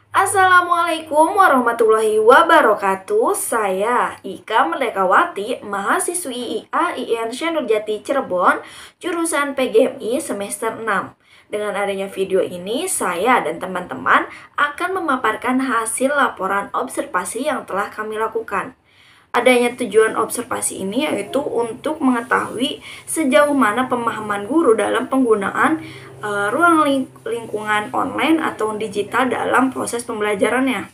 Assalamualaikum warahmatullahi wabarakatuh. Saya Ika Merdekawati, mahasiswi IA IN Nurjati Cirebon, jurusan PGMI semester 6. Dengan adanya video ini, saya dan teman-teman akan memaparkan hasil laporan observasi yang telah kami lakukan. Adanya tujuan observasi ini yaitu untuk mengetahui sejauh mana pemahaman guru dalam penggunaan ruang lingkungan online atau digital dalam proses pembelajarannya.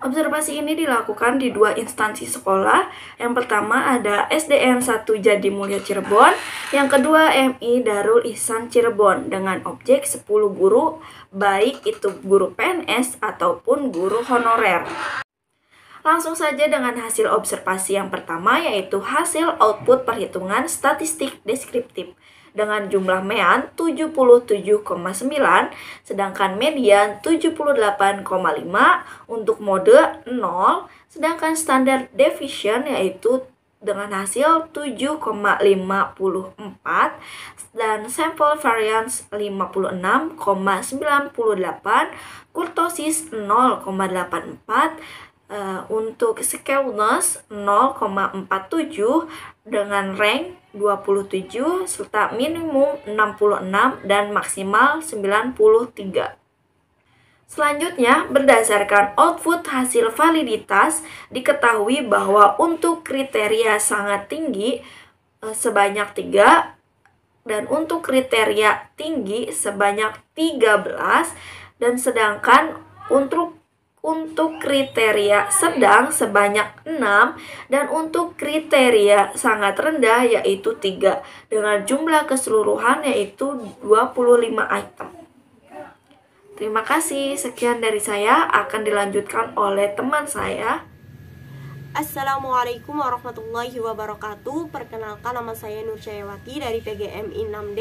Observasi ini dilakukan di dua instansi sekolah. Yang pertama ada SDN 1 Jadimulya Cirebon, yang kedua MI Darul Ihsan Cirebon dengan objek 10 guru, baik itu guru PNS ataupun guru honorer. Langsung saja dengan hasil observasi yang pertama, yaitu hasil output perhitungan statistik deskriptif dengan jumlah mean 77,9, sedangkan median 78,5 untuk mode 0, sedangkan standar deviation yaitu dengan hasil 7,54 dan sampel variance 56,98, kurtosis 0,84, untuk skewness 0,47 dengan rank 27 serta minimum 66 dan maksimal 93. Selanjutnya, berdasarkan output hasil validitas, diketahui bahwa untuk kriteria sangat tinggi sebanyak 3 dan untuk kriteria tinggi sebanyak 13, dan sedangkan untuk kriteria sedang sebanyak 6 dan untuk kriteria sangat rendah yaitu 3 dengan jumlah keseluruhan yaitu 25 item. Terima kasih, sekian dari saya, akan dilanjutkan oleh teman saya. Assalamualaikum warahmatullahi wabarakatuh. Perkenalkan, nama saya Nur Cahyawati dari PGMI 6D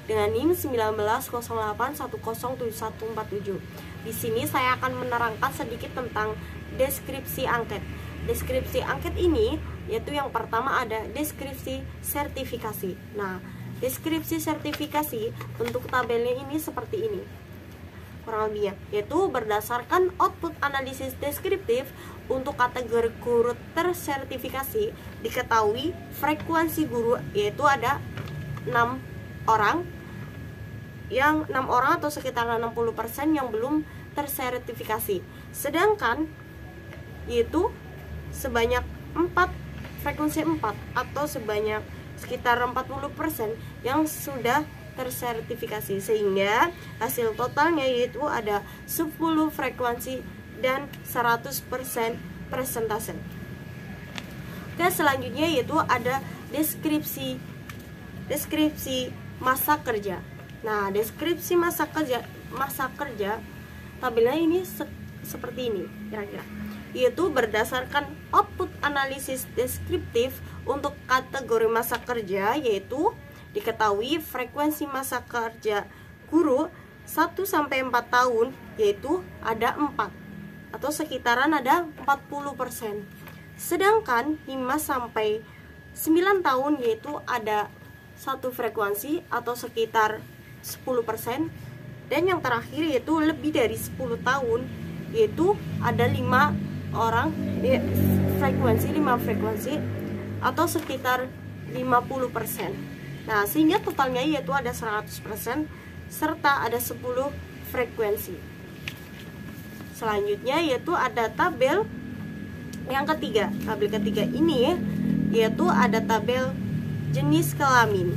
dengan NIM 190810717147. Di sini saya akan menerangkan sedikit tentang deskripsi angket. Deskripsi angket ini yaitu yang pertama ada deskripsi sertifikasi. Nah, deskripsi sertifikasi bentuk tabelnya ini seperti ini kurang lebihnya, yaitu berdasarkan output analisis deskriptif untuk kategori guru tersertifikasi diketahui frekuensi guru yaitu ada 6 orang atau sekitar 60% yang belum tersertifikasi, sedangkan yaitu sebanyak 4 frekuensi 4 atau sebanyak sekitar 40% yang sudah tersertifikasi, sehingga hasil totalnya yaitu ada 10 frekuensi dan 100% persentase. Oke, selanjutnya yaitu ada deskripsi masa kerja. Nah, deskripsi masa kerja tabelnya ini seperti ini kira-kira, yaitu berdasarkan output analisis deskriptif untuk kategori masa kerja yaitu diketahui frekuensi masa kerja guru 1-4 tahun yaitu ada 4 atau sekitaran ada 40%, sedangkan 5-9 tahun yaitu ada 1 frekuensi atau sekitar 10%, dan yang terakhir yaitu lebih dari 10 tahun yaitu ada 5 frekuensi atau sekitar 50%. Nah, sehingga totalnya yaitu ada 100% serta ada 10 frekuensi. Selanjutnya yaitu ada tabel yang ketiga. Tabel ketiga ini yaitu ada tabel jenis kelamin.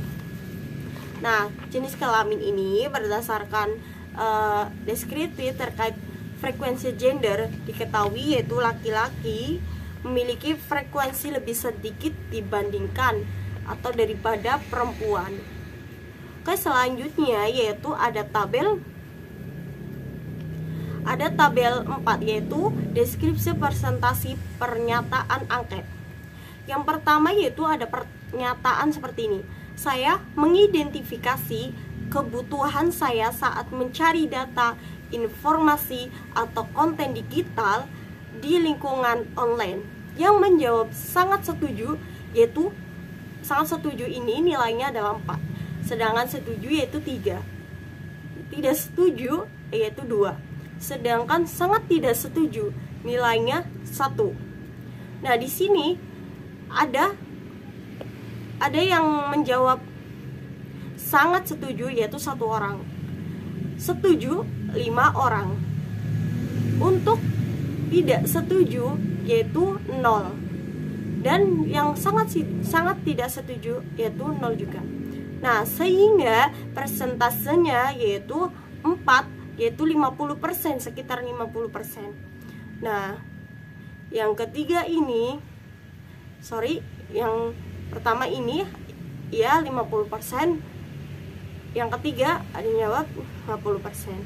Nah, jenis kelamin ini berdasarkan deskriptif terkait frekuensi gender diketahui yaitu laki-laki memiliki frekuensi lebih sedikit dibandingkan atau daripada perempuan. Oke, selanjutnya yaitu ada tabel 4 yaitu deskripsi presentasi pernyataan angket. Yang pertama yaitu ada pernyataan seperti ini. Saya mengidentifikasi kebutuhan saya saat mencari data, informasi, atau konten digital di lingkungan online. Yang menjawab sangat setuju yaitu sangat setuju ini nilainya adalah 4, sedangkan setuju yaitu 3, tidak setuju yaitu 2. sedangkan sangat tidak setuju nilainya 1. Nah, di sini ada yang menjawab sangat setuju, yaitu 1 orang. Setuju 5 orang. Untuk tidak setuju yaitu 0. Dan yang sangat tidak setuju yaitu 0 juga. Nah, sehingga persentasenya yaitu 4, yaitu 50%, sekitar 50%. Nah, yang ketiga ini, yang pertama ini ya 50%, yang ketiga ada yang jawab 50%.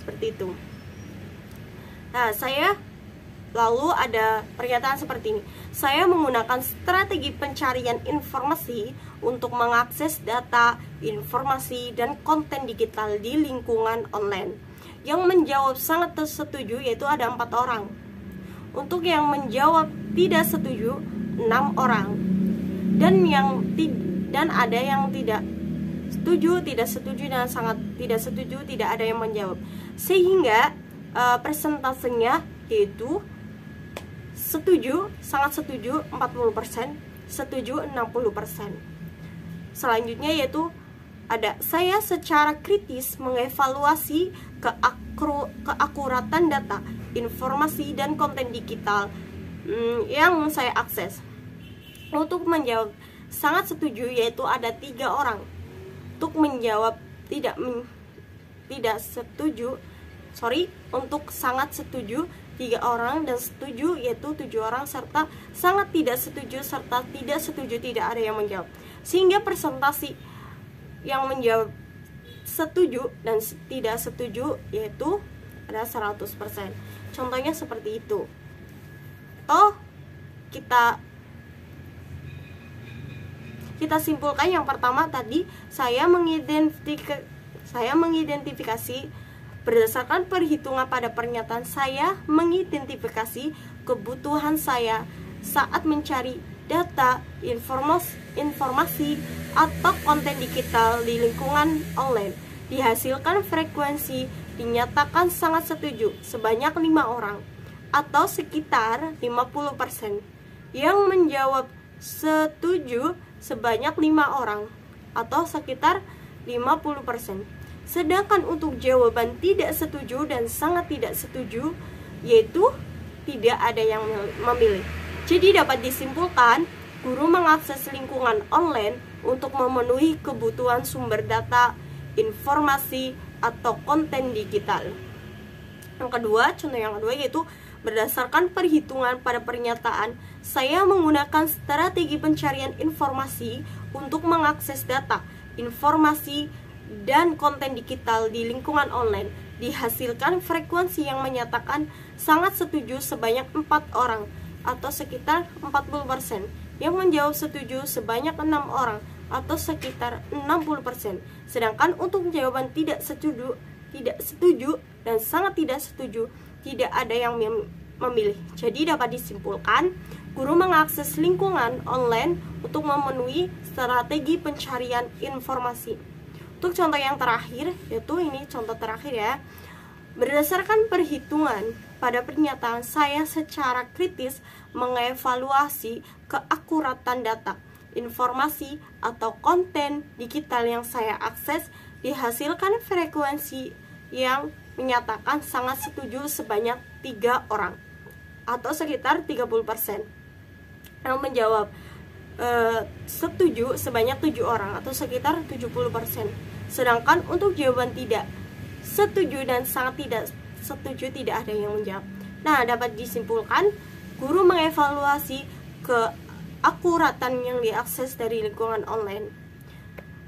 Seperti itu. Nah, lalu ada pernyataan seperti ini. Saya menggunakan strategi pencarian informasi untuk mengakses data, informasi, dan konten digital di lingkungan online. Yang menjawab sangat setuju yaitu ada 4 orang. Untuk yang menjawab tidak setuju 6 orang. Dan ada yang tidak setuju, dan sangat tidak setuju, tidak ada yang menjawab. Sehingga persentasenya yaitu setuju, sangat setuju 40%, setuju 60%. Selanjutnya yaitu ada saya secara kritis mengevaluasi keakuratan data, informasi, dan konten digital yang saya akses. Untuk menjawab sangat setuju yaitu ada 3 orang. Untuk menjawab untuk sangat setuju 3 orang, dan setuju yaitu 7 orang, serta sangat tidak setuju serta tidak setuju tidak ada yang menjawab. Sehingga persentase yang menjawab setuju dan tidak setuju yaitu ada 100%. Contohnya seperti itu. Kita simpulkan yang pertama tadi, saya mengidentifikasi berdasarkan perhitungan pada pernyataan, saya mengidentifikasi kebutuhan saya saat mencari data, informasi, atau konten digital di lingkungan online. Dihasilkan frekuensi dinyatakan sangat setuju sebanyak 5 orang atau sekitar 50%. Yang menjawab setuju sebanyak 5 orang atau sekitar 50%. Sedangkan untuk jawaban tidak setuju dan sangat tidak setuju yaitu tidak ada yang memilih. Jadi dapat disimpulkan, guru mengakses lingkungan online untuk memenuhi kebutuhan sumber data, informasi, atau konten digital. Contoh yang kedua yaitu berdasarkan perhitungan pada pernyataan, saya menggunakan strategi pencarian informasi untuk mengakses data, informasi, dan konten digital di lingkungan online. Dihasilkan frekuensi yang menyatakan sangat setuju sebanyak 4 orang atau sekitar 40%. Yang menjawab setuju sebanyak 6 orang atau sekitar 60%. Sedangkan untuk jawaban tidak setuju, dan sangat tidak setuju tidak ada yang memilih. Jadi dapat disimpulkan, guru mengakses lingkungan online untuk memenuhi strategi pencarian informasi. Untuk contoh yang terakhir, yaitu ini contoh terakhir ya. Berdasarkan perhitungan pada pernyataan, saya secara kritis mengevaluasi keakuratan data, informasi, atau konten digital yang saya akses. Dihasilkan frekuensi yang menyatakan sangat setuju sebanyak 3 orang atau sekitar 30%. Yang menjawab setuju sebanyak 7 orang atau sekitar 70%. Sedangkan untuk jawaban tidak setuju dan sangat tidak setuju tidak ada yang menjawab. Nah, dapat disimpulkan, guru mengevaluasi keakuratan yang diakses dari lingkungan online.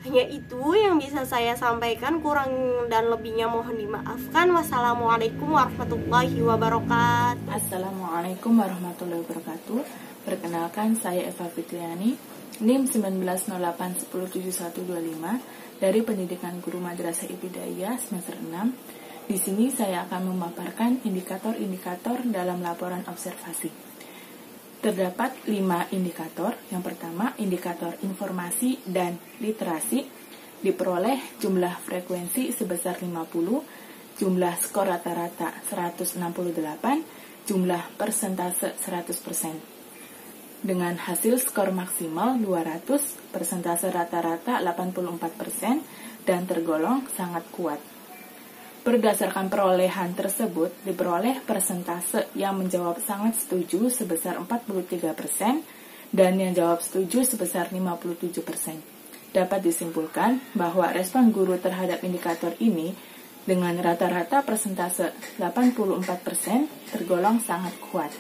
Hanya itu yang bisa saya sampaikan, kurang dan lebihnya mohon dimaafkan. Wassalamualaikum warahmatullahi wabarakatuh. Assalamualaikum warahmatullahi wabarakatuh. Perkenalkan, saya Eva Fitriani, NIM 1908107125 dari Pendidikan Guru Madrasah Ibtidaiyah semester 6. Di sini saya akan memaparkan indikator-indikator dalam laporan observasi. Terdapat 5 indikator. Yang pertama, indikator informasi dan literasi. Diperoleh jumlah frekuensi sebesar 50, jumlah skor rata-rata 168, jumlah persentase 100%. Dengan hasil skor maksimal 200, persentase rata-rata 84%, dan tergolong sangat kuat. Berdasarkan perolehan tersebut, diperoleh persentase yang menjawab sangat setuju sebesar 43%, dan yang jawab setuju sebesar 57%. Dapat disimpulkan bahwa respon guru terhadap indikator ini dengan rata-rata persentase 84% tergolong sangat kuat.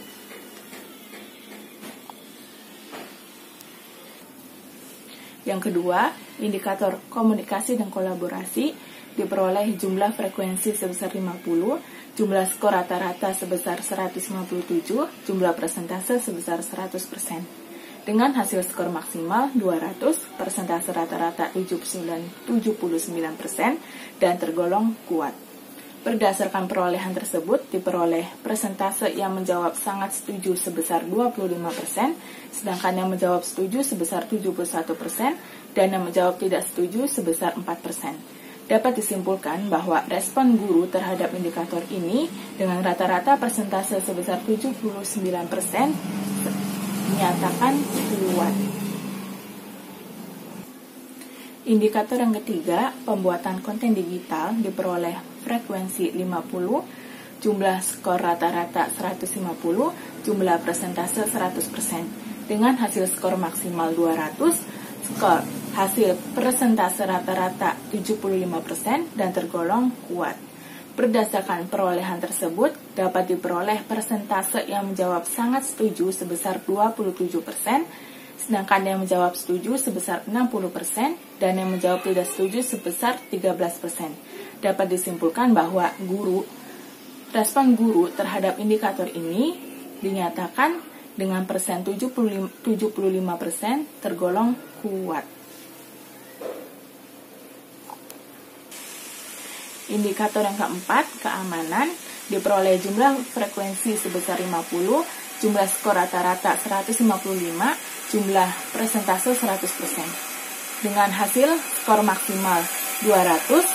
Yang kedua, indikator komunikasi dan kolaborasi diperoleh jumlah frekuensi sebesar 50, jumlah skor rata-rata sebesar 157, jumlah persentase sebesar 100%. Dengan hasil skor maksimal 200, persentase rata-rata 79%, dan tergolong kuat. Berdasarkan perolehan tersebut, diperoleh persentase yang menjawab sangat setuju sebesar 25%, sedangkan yang menjawab setuju sebesar 71%, dan yang menjawab tidak setuju sebesar 4%. Dapat disimpulkan bahwa respon guru terhadap indikator ini dengan rata-rata persentase sebesar 79% dinyatakan kuat. Indikator yang ketiga, pembuatan konten digital diperoleh frekuensi 50, jumlah skor rata-rata 150, jumlah persentase 100%. Dengan hasil skor maksimal 200, skor hasil persentase rata-rata 75% dan tergolong kuat. Berdasarkan perolehan tersebut, dapat diperoleh persentase yang menjawab sangat setuju sebesar 27%, sedangkan yang menjawab setuju sebesar 60%, dan yang menjawab tidak setuju sebesar 13%. Dapat disimpulkan bahwa respon guru terhadap indikator ini dinyatakan dengan persen 75% tergolong kuat. Indikator yang keempat, keamanan, diperoleh jumlah frekuensi sebesar 50, jumlah skor rata-rata 155, jumlah persentase 100%. Dengan hasil skor maksimal 200,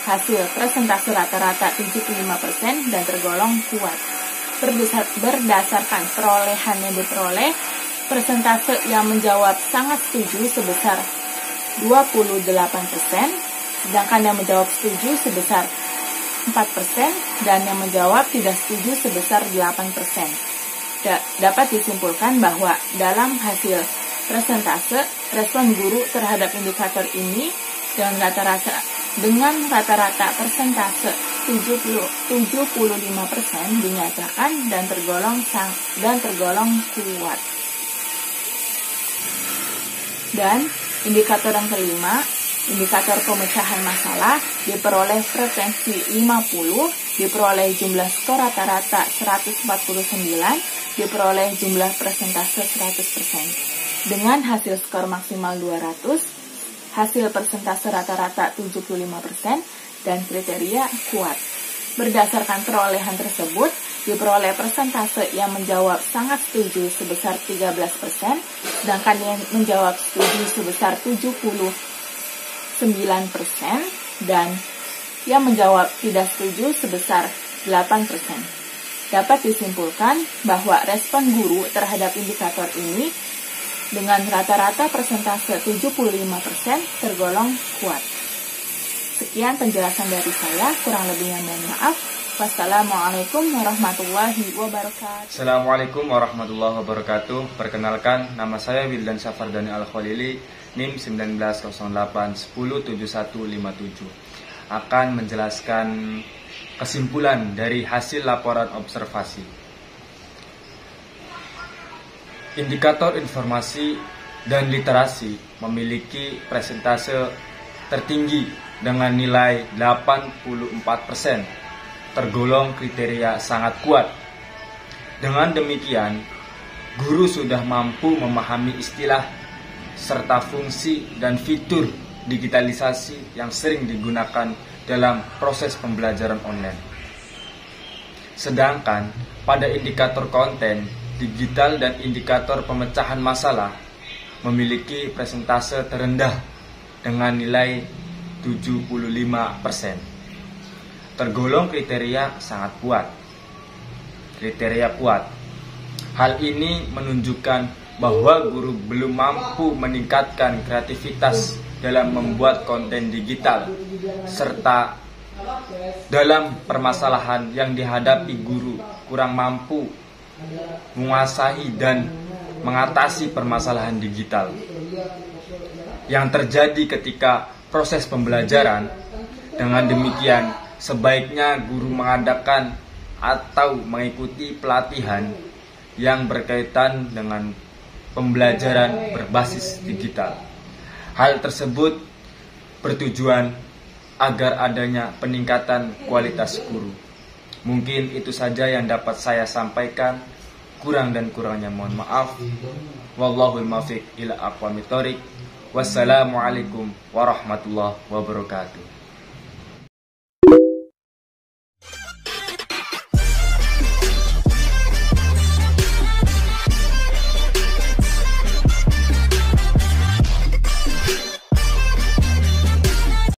hasil persentase rata-rata 75% dan tergolong kuat. Berdasarkan perolehan yang diperoleh, persentase yang menjawab sangat setuju sebesar 28%, sedangkan yang menjawab setuju sebesar 4%, dan yang menjawab tidak setuju sebesar 8%. Dapat disimpulkan bahwa dalam hasil persentase, respon guru terhadap indikator ini dengan rata-rata persentase 75% dinyatakan dan tergolong kuat. Dan indikator yang kelima, indikator pemecahan masalah, diperoleh frekuensi 50, diperoleh jumlah skor rata-rata 149, diperoleh jumlah persentase 100%. Dengan hasil skor maksimal 200, hasil persentase rata-rata 75%, dan kriteria kuat. Berdasarkan perolehan tersebut, diperoleh persentase yang menjawab sangat setuju sebesar 13%, sedangkan yang menjawab setuju sebesar 79%, dan yang menjawab tidak setuju sebesar 8%. Dapat disimpulkan bahwa respon guru terhadap indikator ini dengan rata-rata persentase 75% tergolong kuat. Sekian penjelasan dari saya, kurang lebihnya mohon maaf. Wassalamualaikum warahmatullahi wabarakatuh. Assalamualaikum warahmatullahi wabarakatuh. Perkenalkan, nama saya Wildan Safardani Al-Khalili, NIM 1908107157. Akan menjelaskan kesimpulan dari hasil laporan observasi. Indikator informasi dan literasi memiliki persentase tertinggi dengan nilai 84%, tergolong kriteria sangat kuat. Dengan demikian, guru sudah mampu memahami istilah serta fungsi dan fitur digitalisasi yang sering digunakan dalam proses pembelajaran online. Sedangkan pada indikator konten, digital dan indikator pemecahan masalah memiliki persentase terendah dengan nilai 75%. tergolong kriteria sangat kuat. Kriteria kuat. Hal ini menunjukkan bahwa guru belum mampu meningkatkan kreativitas dalam membuat konten digital, serta dalam permasalahan yang dihadapi guru kurang mampu menguasai dan mengatasi permasalahan digital yang terjadi ketika proses pembelajaran. Dengan demikian, sebaiknya guru mengadakan atau mengikuti pelatihan yang berkaitan dengan pembelajaran berbasis digital. Hal tersebut bertujuan agar adanya peningkatan kualitas guru. Mungkin itu saja yang dapat saya sampaikan. Kurang dan kurangnya mohon maaf. Wallahul muwaffiq ila aqwamit thoriq. Wassalamualaikum warahmatullahi wabarakatuh.